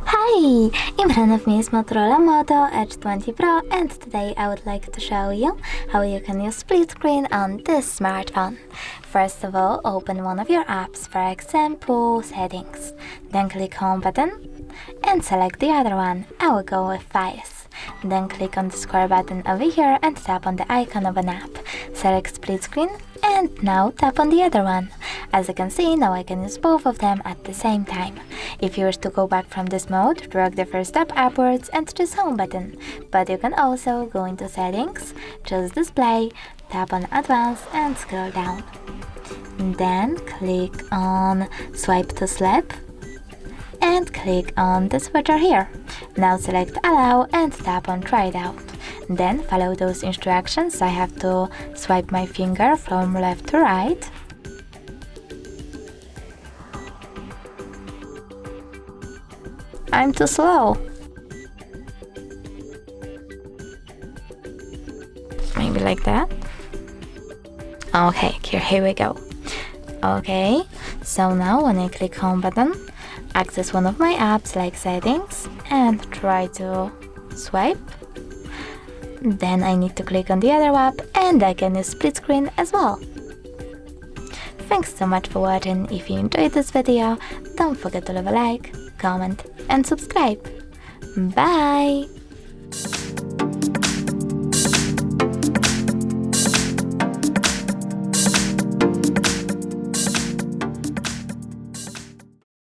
Hi! In front of me is Motorola Moto Edge 20 Pro, and today I would like to show you how you can use split screen on this smartphone. First of all, open one of your apps, for example, Settings. Then click Home button and select the other one. I will go with Files. Then click on the square button over here and tap on the icon of an app. Select split screen and now tap on the other one. As you can see, now I can use both of them at the same time. If you wish to go back from this mode, drag the first tab upwards and choose Home button. But you can also go into Settings, choose Display, tap on Advanced and scroll down. Then click on Swipe to Slap and click on the switcher here. Now select Allow and tap on Try It Out. Then follow those instructions. I have to swipe my finger from left to right. I'm too slow. Maybe like that. Okay, here we go. Okay, so now when I click Home button, access one of my apps like Settings and try to swipe. Then I need to click on the other app and I can use split screen as well. Thanks so much for watching. If you enjoyed this video, don't forget to leave a like, comment and subscribe. Bye!